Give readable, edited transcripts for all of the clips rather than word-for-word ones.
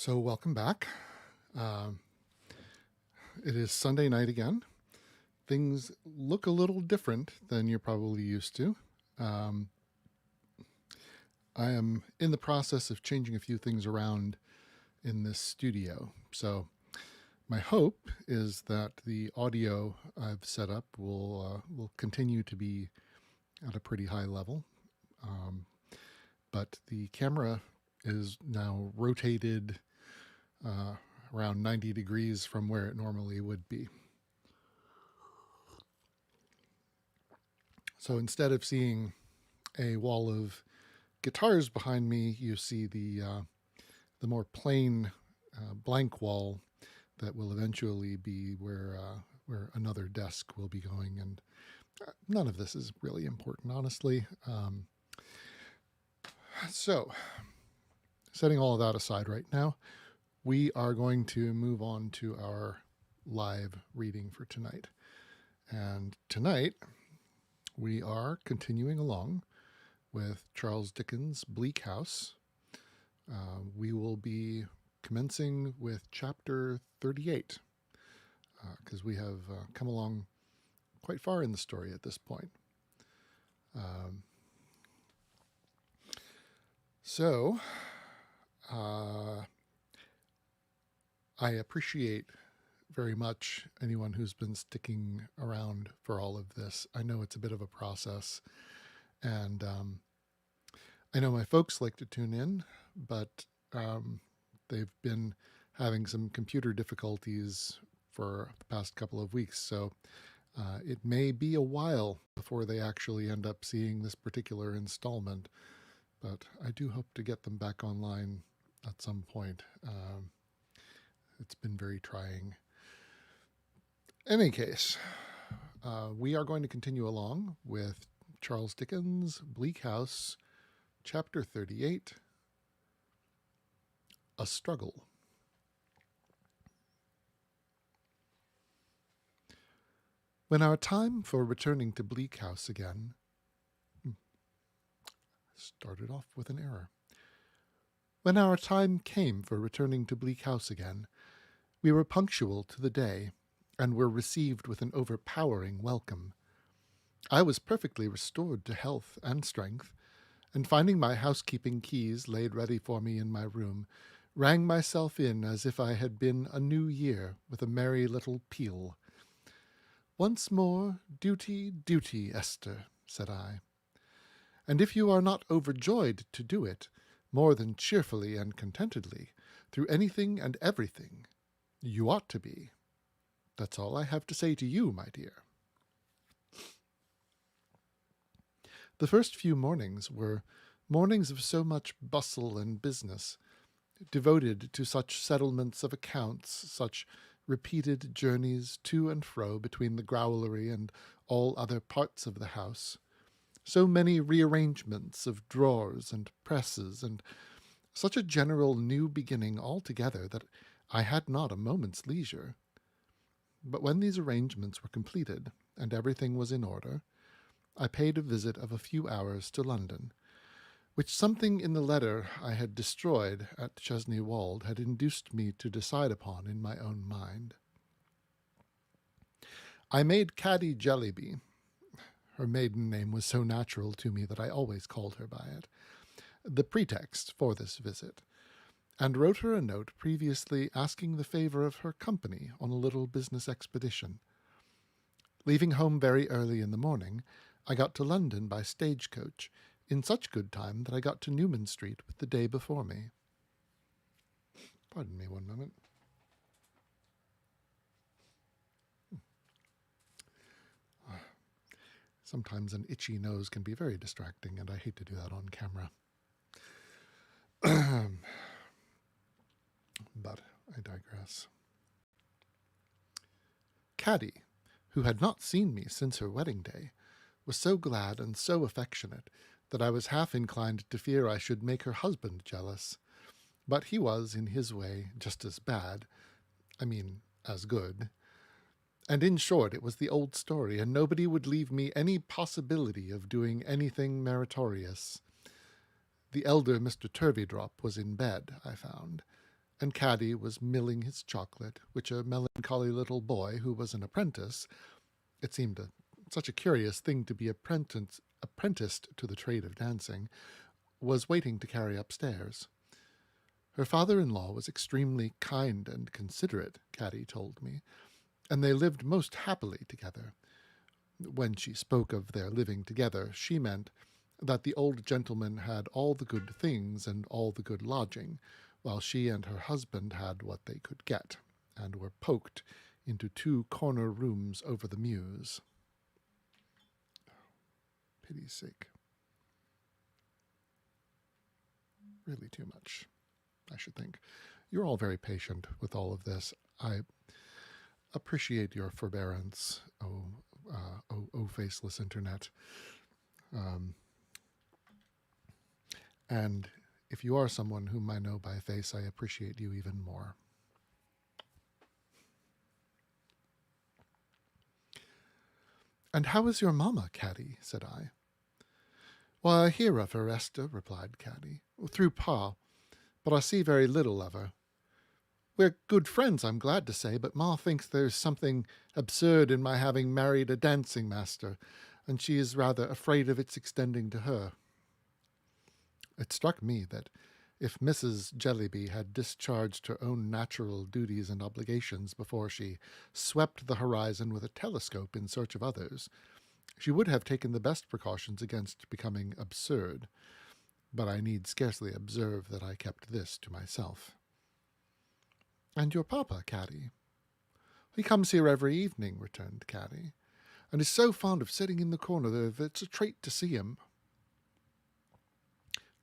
So welcome back. Um, it is Sunday night again. Things look a little different than you're probably used to. Um, I am in the process of changing a few things around in this studio. So my hope is that the audio I've set up will continue to be at a pretty high level. But the camera is now rotated around 90 degrees from where it normally would be. So instead of seeing a wall of guitars behind me, you see the more plain blank wall that will eventually be where another desk will be going. And none of this is really important, honestly. So setting all of that aside right now, we are going to move on to our live reading for tonight. And tonight, we are continuing along with Charles Dickens' Bleak House. We will be commencing with chapter 38, because we have come along quite far in the story at this point. So, I appreciate very much anyone who's been sticking around for all of this. I know it's a bit of a process, and I know my folks like to tune in, but they've been having some computer difficulties for the past couple of weeks, so it may be a while before they actually end up seeing this particular installment, but I do hope to get them back online at some point. It's been very trying. In any case, we are going to continue along with Charles Dickens' Bleak House, Chapter 38, A Struggle. When our time for returning to Bleak House again... Started off with an error. When our time came for returning to Bleak House again, we were punctual to the day, and were received with an overpowering welcome. I was perfectly restored to health and strength, and finding my housekeeping keys laid ready for me in my room, rang myself in as if I had been a new year with a merry little peal. "Once more, duty, duty, Esther," said I. "And if you are not overjoyed to do it, more than cheerfully and contentedly, through anything and everything, you ought to be. That's all I have to say to you, my dear." The first few mornings were mornings of so much bustle and business, devoted to such settlements of accounts, such repeated journeys to and fro between the growlery and all other parts of the house, so many rearrangements of drawers and presses, and such a general new beginning altogether, that I had not a moment's leisure. But when these arrangements were completed, and everything was in order, I paid a visit of a few hours to London, which something in the letter I had destroyed at Chesney Wold had induced me to decide upon in my own mind. I made Caddy Jellyby — her maiden name was so natural to me that I always called her by it — the pretext for this visit, and wrote her a note previously asking the favour of her company on a little business expedition. Leaving home very early in the morning, I got to London by stagecoach, in such good time that I got to Newman Street with the day before me. Pardon me one moment. Sometimes an itchy nose can be very distracting, and I hate to do that on camera. But I digress. Caddy, who had not seen me since her wedding day, was so glad and so affectionate that I was half inclined to fear I should make her husband jealous. But he was, in his way, just as bad — I mean, as good. And in short, it was the old story, and nobody would leave me any possibility of doing anything meritorious. The elder Mr. Turveydrop was in bed, I found, and Caddy was milling his chocolate, which a melancholy little boy who was an apprentice, it seemed such a curious thing to be apprenticed to the trade of dancing, was waiting to carry upstairs. Her father-in-law was extremely kind and considerate, Caddy told me, and they lived most happily together. When she spoke of their living together, she meant that the old gentleman had all the good things and all the good lodging, while she and her husband had what they could get, and were poked into 2 corner rooms over the mews. Pity's sake. Really too much, I should think. You're all very patient with all of this. I appreciate your forbearance, faceless internet. And if you are someone whom I know by face, I appreciate you even more. "And how is your mamma, Caddy?" said I. "Why, I hear of her, Esther," replied Caddy, "through Pa, but I see very little of her. We're good friends, I'm glad to say, but Ma thinks there's something absurd in my having married a dancing master, and she is rather afraid of its extending to her." It struck me that if Mrs. Jellyby had discharged her own natural duties and obligations before she swept the horizon with a telescope in search of others, she would have taken the best precautions against becoming absurd. But I need scarcely observe that I kept this to myself. "And your papa, Caddy?" "He comes here every evening," returned Caddy, "and is so fond of sitting in the corner there that it's a treat to see him."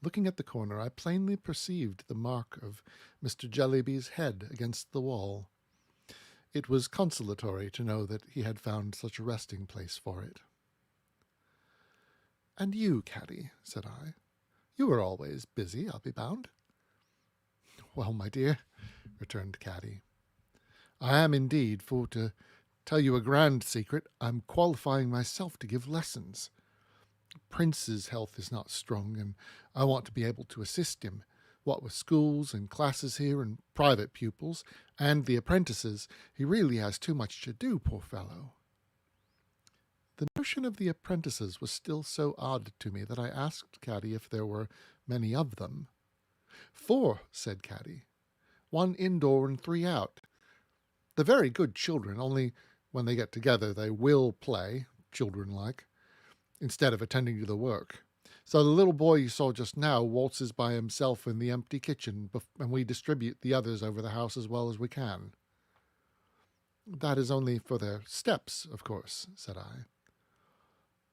Looking at the corner, I plainly perceived the mark of Mr. Jellyby's head against the wall. It was consolatory to know that he had found such a resting place for it. "And you, Caddy," said I. "You are always busy, I'll be bound." "Well, my dear," returned Caddy, "I am indeed, for to tell you a grand secret, I'm qualifying myself to give lessons. Prince's health is not strong, and I want to be able to assist him, what with schools and classes here and private pupils, and the apprentices. He really has too much to do, poor fellow." The notion of the apprentices was still so odd to me that I asked Caddy if there were many of them. "4," said Caddy. "1 indoor and 3 out. They're very good children, only when they get together they will play, children-like, instead of attending to the work. So the little boy you saw just now waltzes by himself in the empty kitchen, and we distribute the others over the house as well as we can." "That is only for their steps, of course," said I.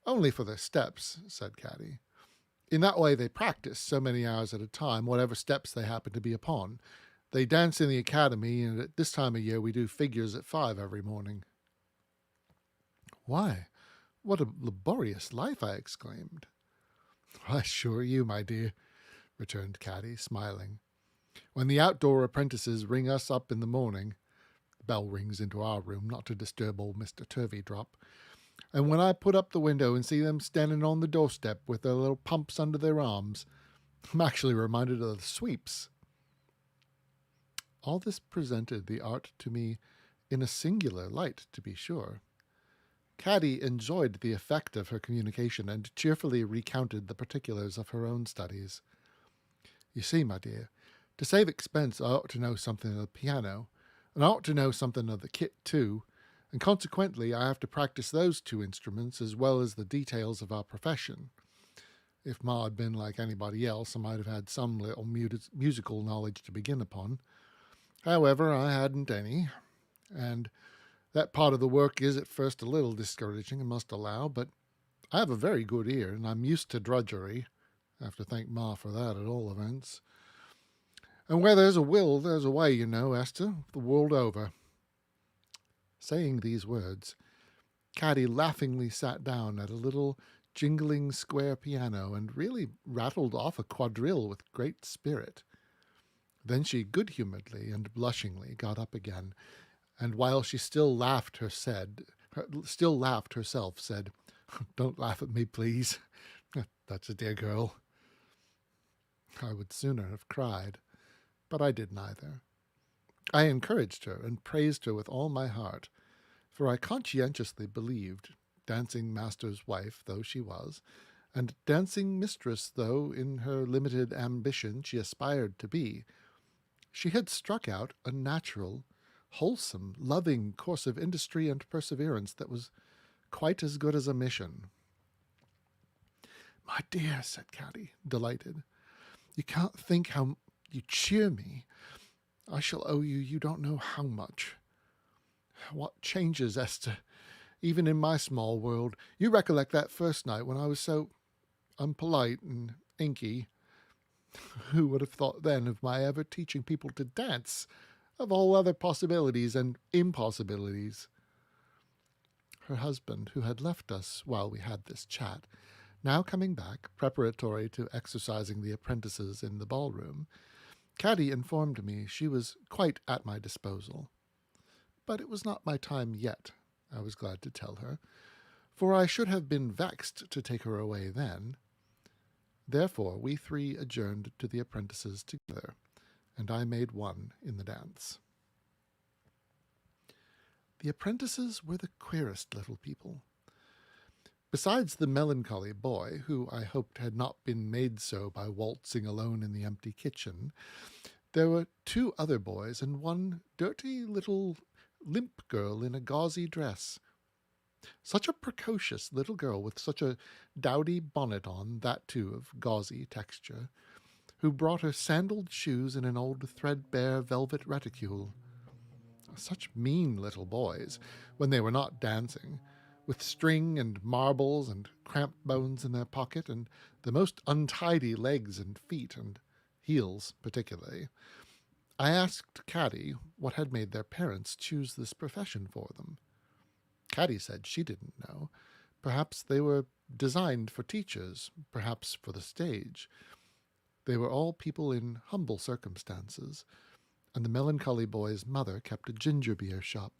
"Only for their steps," said Caddy. "In that way they practice so many hours at a time, whatever steps they happen to be upon. They dance in the academy, and at this time of year we do figures at 5 every morning." "Why, what a laborious life!" I exclaimed. "I assure you, my dear," returned Caddy, smiling. "When the outdoor apprentices ring us up in the morning, the bell rings into our room, not to disturb old Mr. Turveydrop, and when I put up the window and see them standing on the doorstep with their little pumps under their arms, I'm actually reminded of the sweeps." All this presented the art to me in a singular light, to be sure. Caddy enjoyed the effect of her communication and cheerfully recounted the particulars of her own studies. "You see, my dear, to save expense I ought to know something of the piano, and I ought to know something of the kit too, and consequently I have to practice those 2 instruments as well as the details of our profession. If Ma had been like anybody else, I might have had some little musical knowledge to begin upon. However, I hadn't any, and that part of the work is at first a little discouraging, I must allow, but I have a very good ear, and I'm used to drudgery. I have to thank Ma for that, at all events. And where there's a will, there's a way, you know, Esther, the world over." Saying these words, Caddy laughingly sat down at a little jingling square piano and really rattled off a quadrille with great spirit. Then she good-humouredly and blushingly got up again, and while she still laughed herself, said, "Don't laugh at me, please. That's a dear girl." I would sooner have cried, but I did neither. I encouraged her and praised her with all my heart, for I conscientiously believed, dancing master's wife though she was, and dancing mistress though in her limited ambition she aspired to be, she had struck out a natural, wholesome, loving course of industry and perseverance that was quite as good as a mission. "My dear," said Caddy, delighted, "you can't think how you cheer me. I shall owe you don't know how much. What changes, Esther, even in my small world. You recollect that first night when I was so unpolite and inky. Who would have thought then of my ever teaching people to dance, of all other possibilities and impossibilities?" Her husband, who had left us while we had this chat, now coming back, preparatory to exercising the apprentices in the ballroom, Caddy informed me she was quite at my disposal. But it was not my time yet, I was glad to tell her, for I should have been vexed to take her away then. Therefore we three adjourned to the apprentices together, and I made one in the dance. The apprentices were the queerest little people. Besides the melancholy boy, who I hoped had not been made so by waltzing alone in the empty kitchen, there were two other boys and one dirty little limp girl in a gauzy dress. Such a precocious little girl with such a dowdy bonnet on, that too of gauzy texture, who brought her sandaled shoes in an old threadbare velvet reticule. Such mean little boys, when they were not dancing, with string and marbles and cramped bones in their pocket, and the most untidy legs and feet, and heels particularly. I asked Caddy what had made their parents choose this profession for them. Caddy said she didn't know. Perhaps they were designed for teachers, perhaps for the stage. They were all people in humble circumstances, and the melancholy boy's mother kept a ginger beer shop.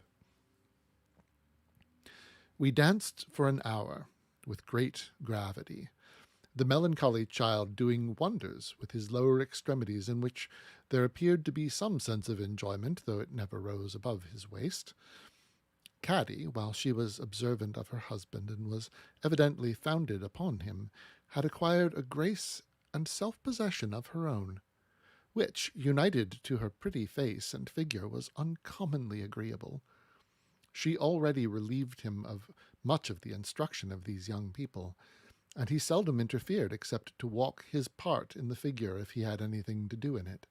We danced for an hour, with great gravity, the melancholy child doing wonders with his lower extremities, in which there appeared to be some sense of enjoyment, though it never rose above his waist. Caddy, while she was observant of her husband and was evidently founded upon him, had acquired a grace and self-possession of her own, which, united to her pretty face and figure, was uncommonly agreeable. She already relieved him of much of the instruction of these young people, and he seldom interfered except to walk his part in the figure if he had anything to do in it.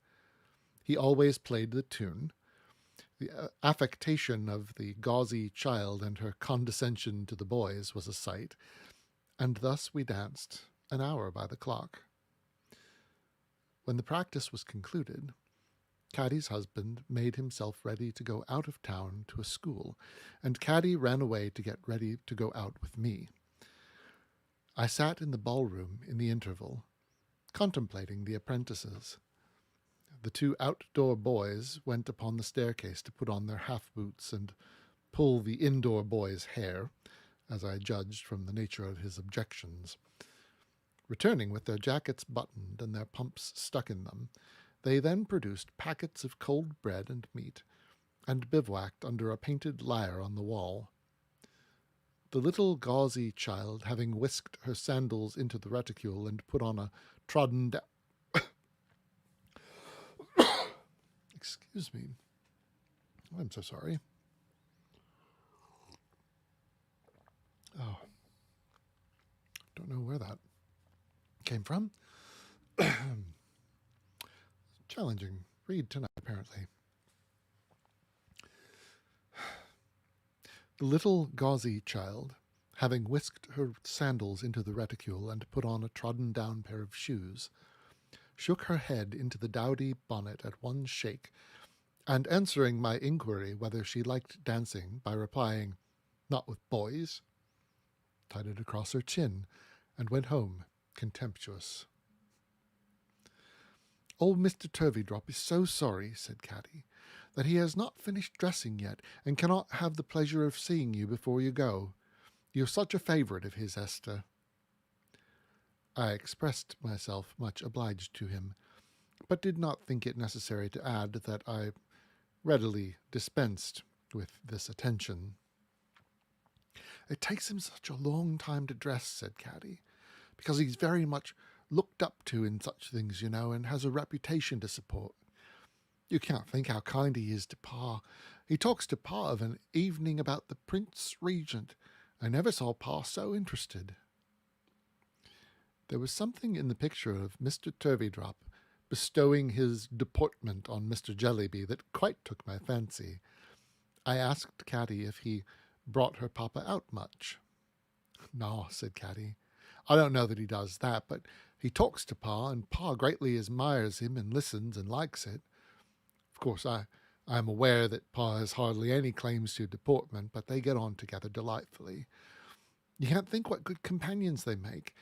He always played the tune. The affectation of the gauzy child and her condescension to the boys was a sight, and thus we danced an hour by the clock. When the practice was concluded, Caddy's husband made himself ready to go out of town to a school, and Caddy ran away to get ready to go out with me. I sat in the ballroom in the interval, contemplating the apprentices. The two outdoor boys went upon the staircase to put on their half-boots and pull the indoor boy's hair, as I judged from the nature of his objections. Returning with their jackets buttoned and their pumps stuck in them, they then produced packets of cold bread and meat, and bivouacked under a painted lyre on the wall. The little gauzy child, having whisked her sandals into the reticule and put on a trodden down... Excuse me. I'm so sorry. Oh, don't know where that came from. Challenging read tonight, apparently. The little gauzy child, having whisked her sandals into the reticule and put on a trodden-down pair of shoes, shook her head into the dowdy bonnet at one shake, and answering my inquiry whether she liked dancing by replying, "Not with boys," tied it across her chin, and went home, contemptuous. "Old Mr. Turveydrop is so sorry," said Caddy, "that he has not finished dressing yet, and cannot have the pleasure of seeing you before you go. You're such a favourite of his, Esther." I expressed myself much obliged to him, but did not think it necessary to add that I readily dispensed with this attention. "It takes him such a long time to dress," said Caddy, "because he's very much looked up to in such things, and has a reputation to support. You can't think how kind he is to Pa. He talks to Pa of an evening about the Prince Regent. I never saw Pa so interested." There was something in the picture of Mr. Turveydrop bestowing his deportment on Mr. Jellyby that quite took my fancy. I asked Caddy if he brought her papa out much. "No," said Caddy. "I don't know that he does that, but he talks to Pa, and Pa greatly admires him and listens and likes it. Of course, I am aware that Pa has hardly any claims to deportment, but they get on together delightfully. You can't think what good companions they make.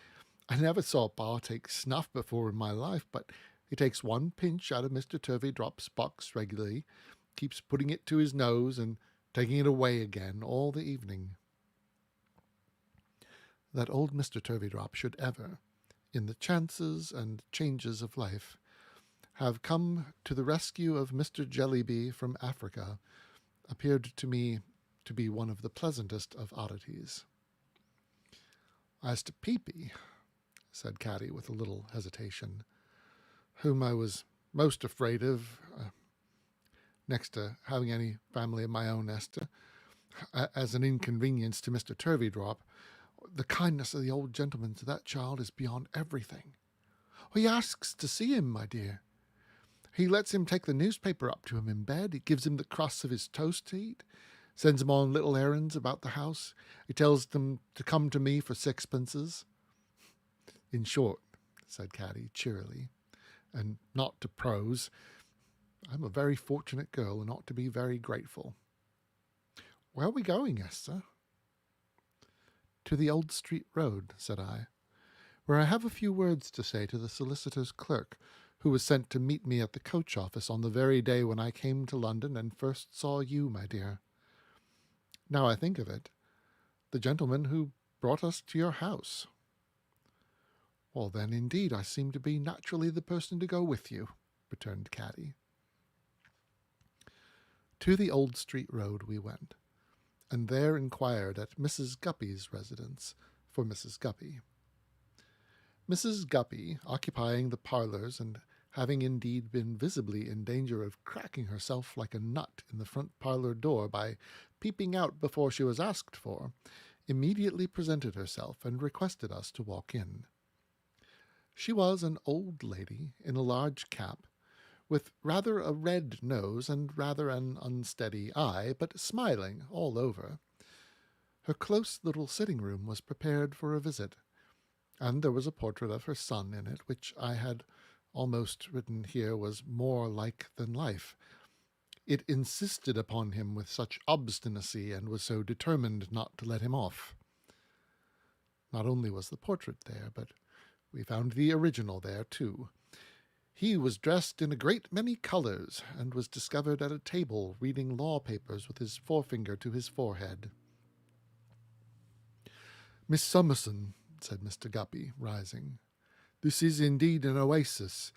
I never saw Pa take snuff before in my life, but he takes one pinch out of Mr. Turveydrop's box regularly, keeps putting it to his nose and taking it away again all the evening." That old Mr. Turveydrop should ever, in the chances and changes of life, have come to the rescue of Mr. Jellyby from Africa appeared to me to be one of the pleasantest of oddities. "As to Peepy," said Caddy with a little hesitation, "whom I was most afraid of, next to having any family of my own, Esther, as an inconvenience to Mr. Turveydrop, the kindness of the old gentleman to that child is beyond everything. He asks to see him, my dear. He lets him take the newspaper up to him in bed. He gives him the crust of his toast to eat, sends him on little errands about the house. He tells them to come to me for sixpences. In short," said Caddy cheerily, "and not to prose, I'm a very fortunate girl and ought to be very grateful. Where are we going, Esther?" "To the Old Street Road," said I, "where I have a few words to say to the solicitor's clerk, who was sent to meet me at the coach office on the very day when I came to London and first saw you, my dear. Now I think of it, the gentleman who brought us to your house." "Well, then, indeed, I seem to be naturally the person to go with you," returned Caddy. To the Old Street Road we went, and there inquired at Mrs. Guppy's residence for Mrs. Guppy. Mrs. Guppy, occupying the parlours and having indeed been visibly in danger of cracking herself like a nut in the front parlour door by peeping out before she was asked for, immediately presented herself and requested us to walk in. She was an old lady in a large cap, with rather a red nose and rather an unsteady eye, but smiling all over. Her close little sitting-room was prepared for a visit, and there was a portrait of her son in it, which I had almost written here was more like than life. It insisted upon him with such obstinacy, and was so determined not to let him off. Not only was the portrait there, but we found the original there too. He was dressed in a great many colours, and was discovered at a table reading law papers with his forefinger to his forehead. "Miss Summerson," said Mr. Guppy, rising, "this is indeed an oasis.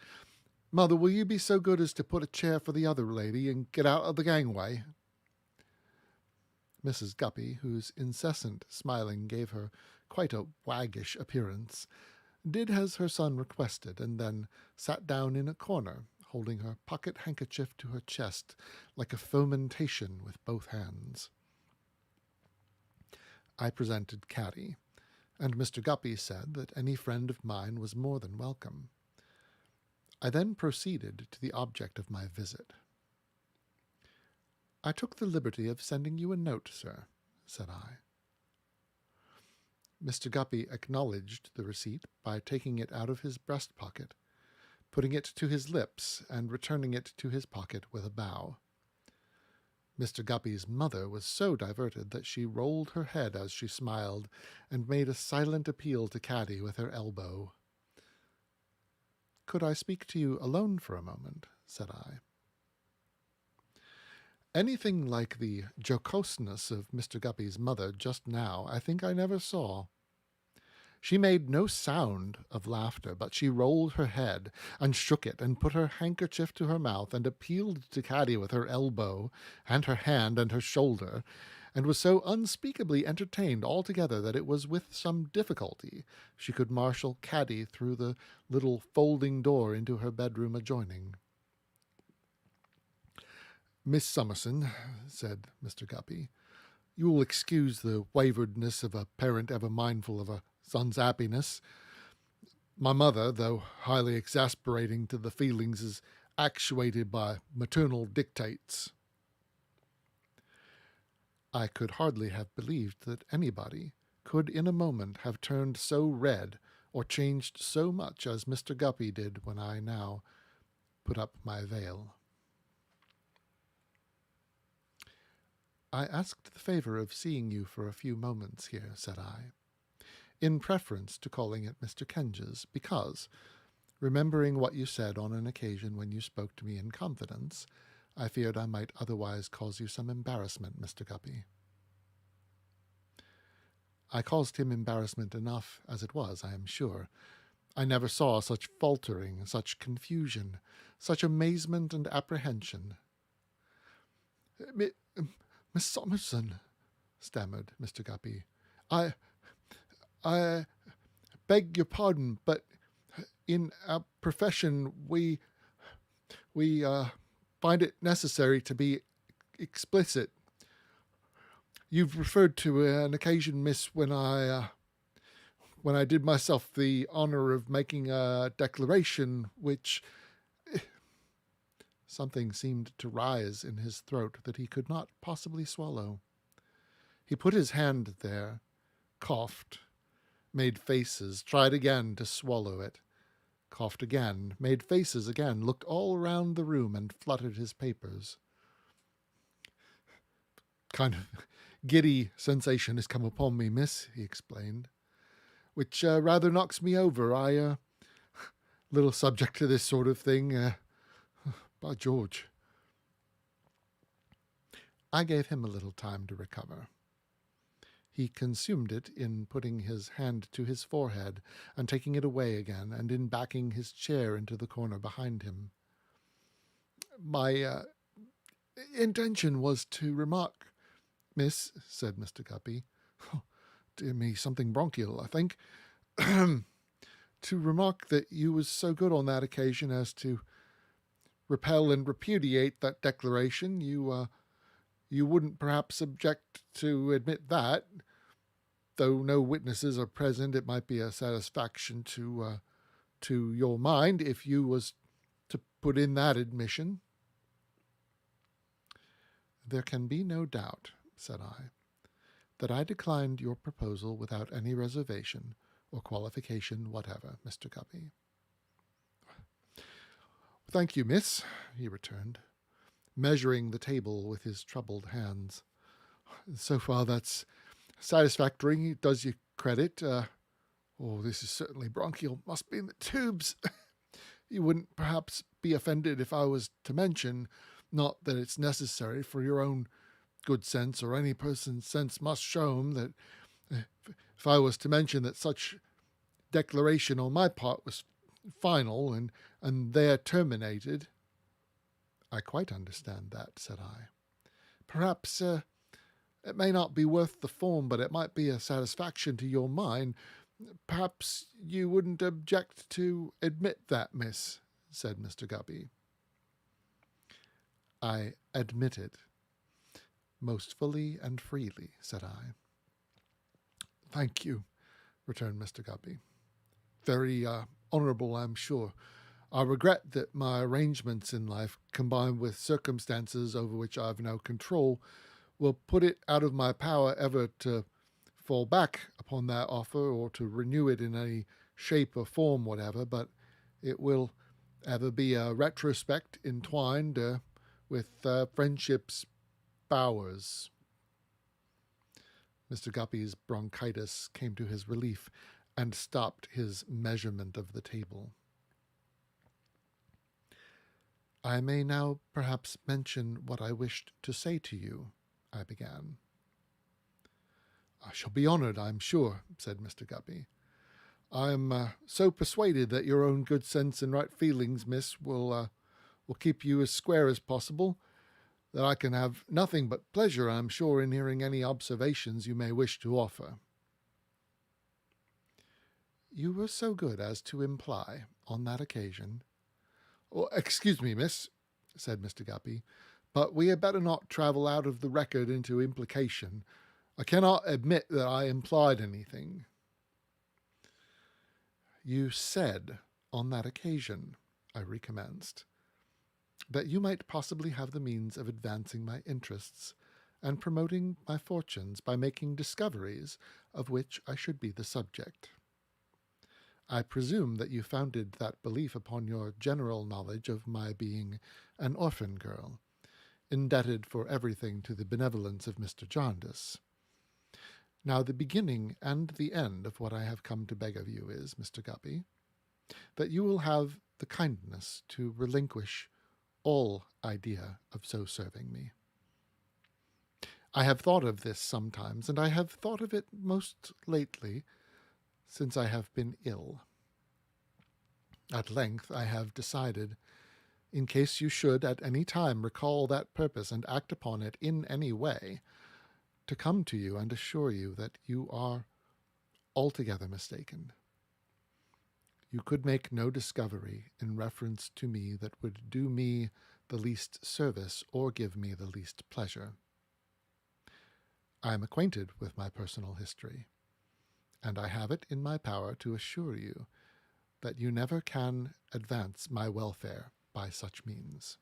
Mother, will you be so good as to put a chair for the other lady, and get out of the gangway?" Mrs. Guppy, whose incessant smiling gave her quite a waggish appearance, did as her son requested, and then sat down in a corner, holding her pocket-handkerchief to her chest like a fomentation with both hands. I presented Caddy, and Mr. Guppy said that any friend of mine was more than welcome. I then proceeded to the object of my visit. "I took the liberty of sending you a note, sir," said I. Mr. Guppy acknowledged the receipt by taking it out of his breast-pocket, putting it to his lips, and returning it to his pocket with a bow. Mr. Guppy's mother was so diverted that she rolled her head as she smiled, and made a silent appeal to Caddy with her elbow. "Could I speak to you alone for a moment?" said I. Anything like the jocoseness of Mr. Guppy's mother just now I think I never saw. She made no sound of laughter, but she rolled her head and shook it and put her handkerchief to her mouth and appealed to Caddy with her elbow and her hand and her shoulder, and was so unspeakably entertained altogether that it was with some difficulty she could marshal Caddy through the little folding door into her bedroom adjoining. "Miss Summerson," said Mr. Guppy, "you will excuse the waywardness of a parent ever mindful of a son's happiness. My mother, though highly exasperating to the feelings, is actuated by maternal dictates." I could hardly have believed that anybody could in a moment have turned so red or changed so much as Mr. Guppy did when I now put up my veil. "I asked the favour of seeing you for a few moments here," said I, "in preference to calling at Mr. Kenge's, because, remembering what you said on an occasion when you spoke to me in confidence, I feared I might otherwise cause you some embarrassment, Mr. Guppy." I caused him embarrassment enough as it was, I am sure. I never saw such faltering, such confusion, such amazement and apprehension. "Miss Summerson," stammered Mr. Guppy, I beg your pardon, but in our profession we find it necessary to be explicit. You've referred to an occasion, miss, when I did myself the honour of making a declaration which—" Something seemed to rise in his throat that he could not possibly swallow. He put his hand there, coughed, made faces, tried again to swallow it, coughed again, made faces again, looked all round the room, and fluttered his papers. "Kind of giddy sensation has come upon me, miss," he explained, "which rather knocks me over. I little subject to this sort of thing. By George." I gave him a little time to recover. He consumed it in putting his hand to his forehead and taking it away again, and in backing his chair into the corner behind him. "My intention was to remark, miss," said Mr. Guppy, "oh, dear me, something bronchial, I think, to remark that you was so good on that occasion as to repel and repudiate that declaration. You wouldn't perhaps object to admit that. Though no witnesses are present, it might be a satisfaction to your mind if you was to put in that admission." "There can be no doubt," said I, "that I declined your proposal without any reservation or qualification whatever, Mr. Guppy." "Thank you, miss," he returned, measuring the table with his troubled hands. "So far that's satisfactory. It does you credit. This is certainly bronchial. Must be in the tubes. You wouldn't perhaps be offended if I was to mention, not that it's necessary, for your own good sense or any person's sense must show 'em, that if I was to mention that such declaration on my part was final and there terminated." "I quite understand that," said I. "Perhaps it may not be worth the form, but it might be a satisfaction to your mind. Perhaps you wouldn't object to admit that, miss," said Mr. Guppy. "I admit it, most fully and freely," said I. "Thank you," returned Mr. Guppy. "Very honourable, I'm sure. I regret that my arrangements in life, combined with circumstances over which I have no control, will put it out of my power ever to fall back upon that offer or to renew it in any shape or form whatever, but it will ever be a retrospect entwined with friendship's bowers." Mr. Guppy's bronchitis came to his relief and stopped his measurement of the table. "I may now perhaps mention what I wished to say to you," I began. "I shall be honoured, I'm sure," said Mr. Guppy. I'm so persuaded that your own good sense and right feelings, miss, will keep you as square as possible, that I can have nothing but pleasure, I'm sure, in hearing any observations you may wish to offer. You were so good as to imply, on that occasion— "Oh, excuse me, miss," said Mr. Guppy, "but we had better not travel out of the record into implication. I cannot admit that I implied anything." "You said, on that occasion," I recommenced, "that you might possibly have the means of advancing my interests and promoting my fortunes by making discoveries of which I should be the subject. I presume that you founded that belief upon your general knowledge of my being an orphan girl, indebted for everything to the benevolence of Mr. Jarndyce. Now the beginning and the end of what I have come to beg of you is, Mr. Guppy, that you will have the kindness to relinquish all idea of so serving me. I have thought of this sometimes, and I have thought of it most lately, since I have been ill. At length I have decided, in case you should at any time recall that purpose and act upon it in any way, to come to you and assure you that you are altogether mistaken. You could make no discovery in reference to me that would do me the least service or give me the least pleasure. I am acquainted with my personal history, and I have it in my power to assure you that you never can advance my welfare by such means.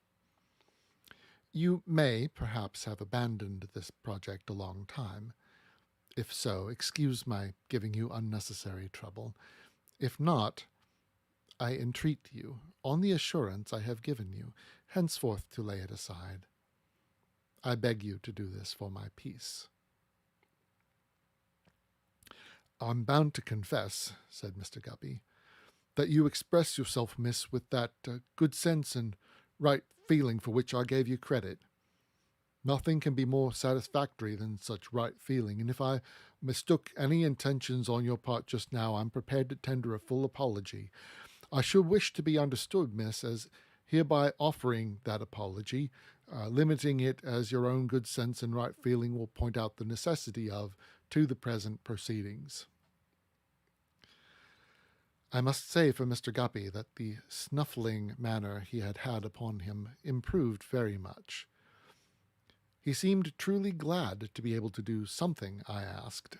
You may perhaps have abandoned this project a long time. If so, excuse my giving you unnecessary trouble. If not, I entreat you, on the assurance I have given you, henceforth to lay it aside. I beg you to do this for my peace." "I'm bound to confess," said Mr. Guppy, "that you express yourself, miss, with that good sense and right feeling for which I gave you credit. Nothing can be more satisfactory than such right feeling, and if I mistook any intentions on your part just now, I'm prepared to tender a full apology. I should wish to be understood, miss, as hereby offering that apology, limiting it as your own good sense and right feeling will point out the necessity of to the present proceedings." I must say for Mr. Guppy that the snuffling manner he had had upon him improved very much. He seemed truly glad to be able to do something I asked,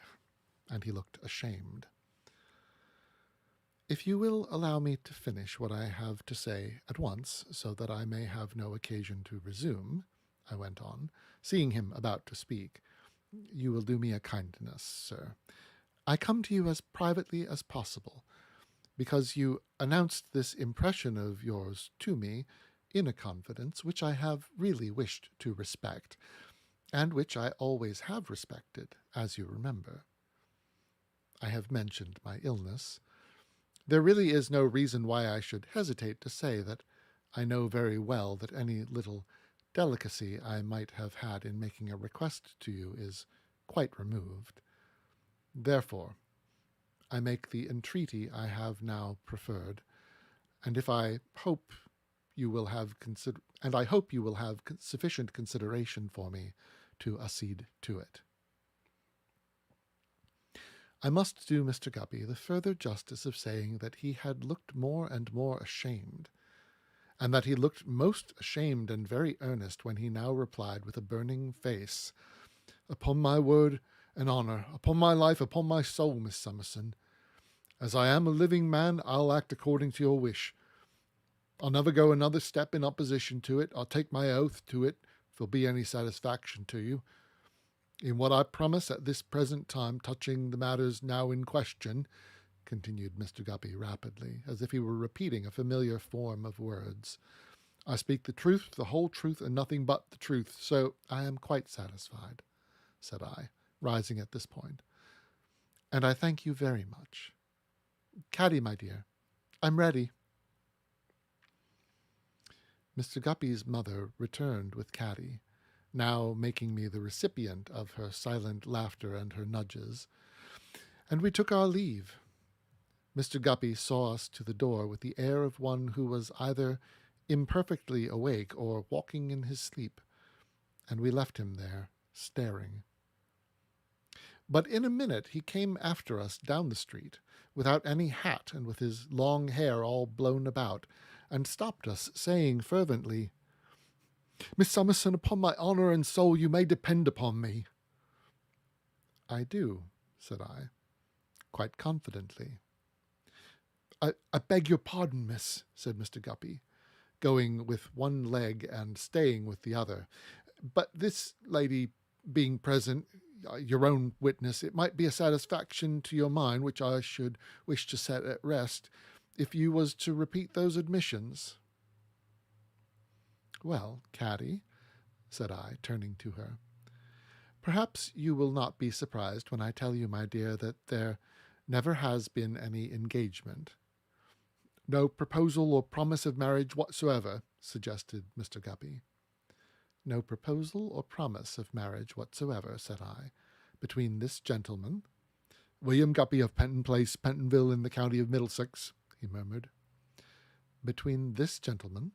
and he looked ashamed. "If you will allow me to finish what I have to say at once, so that I may have no occasion to resume," I went on, seeing him about to speak, "you will do me a kindness, sir. I come to you as privately as possible, because you announced this impression of yours to me in a confidence which I have really wished to respect, and which I always have respected, as you remember. I have mentioned my illness. There really is no reason why I should hesitate to say that I know very well that any little delicacy I might have had in making a request to you is quite removed. Therefore, I make the entreaty I have now preferred, and I hope you will have sufficient consideration for me to accede to it." I must do Mr. Guppy the further justice of saying that he had looked more and more ashamed, and that he looked most ashamed and very earnest when he now replied with a burning face, "Upon my word and honour, upon my life, upon my soul, Miss Summerson, as I am a living man, I'll act according to your wish. I'll never go another step in opposition to it. I'll take my oath to it, if there'll be any satisfaction to you. In what I promise at this present time touching the matters now in question," continued Mr. Guppy rapidly, as if he were repeating a familiar form of words, "I speak the truth, the whole truth, and nothing but the truth, so I am quite satisfied," said I, rising at this point, "and I thank you very much. Caddy, my dear, I'm ready." Mr. Guppy's mother returned with Caddy, now making me the recipient of her silent laughter and her nudges, and we took our leave. Mr. Guppy saw us to the door with the air of one who was either imperfectly awake or walking in his sleep, and we left him there, staring. But in a minute he came after us down the street, without any hat and with his long hair all blown about, and stopped us, saying fervently, "Miss Summerson, upon my honour and soul you may depend upon me." "I do," said I, quite confidently. I beg your pardon, miss," said Mr. Guppy, going with one leg and staying with the other. "But this lady being present, your own witness, it might be a satisfaction to your mind, which I should wish to set at rest, if you was to repeat those admissions." "Well, Caddy," said I, turning to her, "perhaps you will not be surprised when I tell you, my dear, that there never has been any engagement." "No proposal or promise of marriage whatsoever," suggested Mr. Guppy. "No proposal or promise of marriage whatsoever," said I, "between this gentleman—" "William Guppy of Penton Place, Pentonville, in the county of Middlesex," he murmured. "Between this gentleman,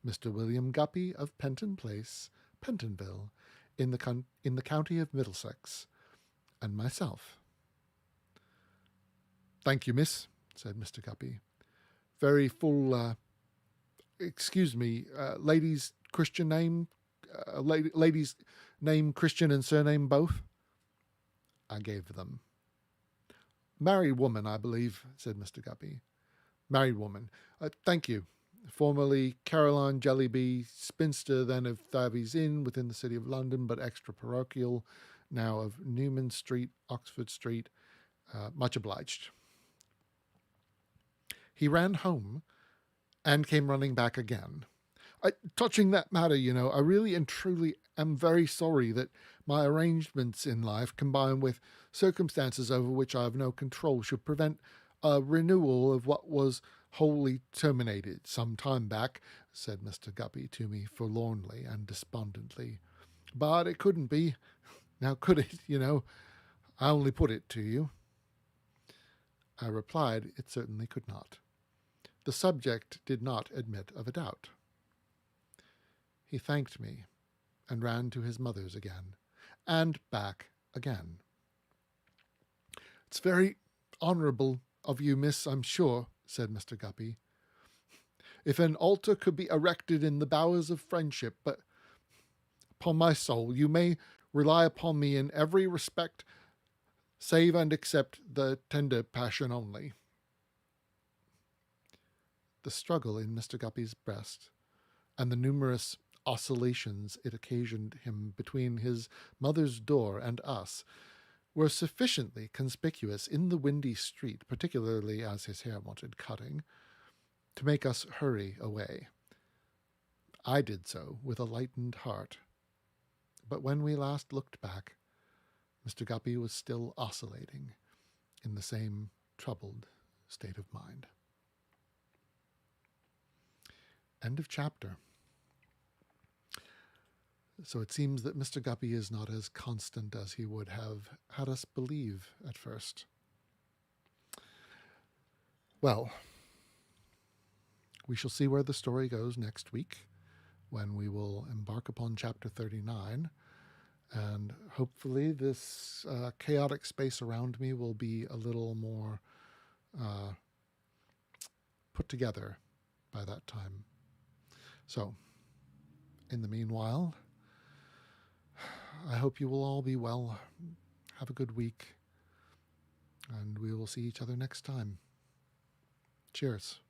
Mr. William Guppy of Penton Place, Pentonville, in the county of Middlesex, and myself." "Thank you, miss," said Mr. Guppy. "Very full, excuse me, lady's Christian name, lady's name, Christian and surname both?" I gave them. "Married woman, I believe," said Mr. Guppy. "Married woman. Thank you. Formerly Caroline Jellyby, spinster, then of Thavies Inn, within the city of London, but extra-parochial, now of Newman Street, Oxford Street. Much obliged." He ran home and came running back again. "Touching that matter, I really and truly am very sorry that my arrangements in life, combined with circumstances over which I have no control, should prevent a renewal of what was wholly terminated some time back," said Mr. Guppy to me forlornly and despondently. "But it couldn't be. Now could it, I only put it to you." I replied it certainly could not. The subject did not admit of a doubt. He thanked me and ran to his mother's again, and back again. "It's very honourable of you, miss, I'm sure," said Mr. Guppy. "If an altar could be erected in the bowers of friendship, but upon my soul, you may rely upon me in every respect, save and except the tender passion only." The struggle in Mr. Guppy's breast, and the numerous oscillations it occasioned him between his mother's door and us, were sufficiently conspicuous in the windy street, particularly as his hair wanted cutting, to make us hurry away. I did so with a lightened heart, but when we last looked back, Mr. Guppy was still oscillating in the same troubled state of mind. End of chapter. So it seems that Mr. Guppy is not as constant as he would have had us believe at first. Well, we shall see where the story goes next week, when we will embark upon chapter 39, and hopefully this chaotic space around me will be a little more put together by that time. So, in the meanwhile, I hope you will all be well. Have a good week, and we will see each other next time. Cheers.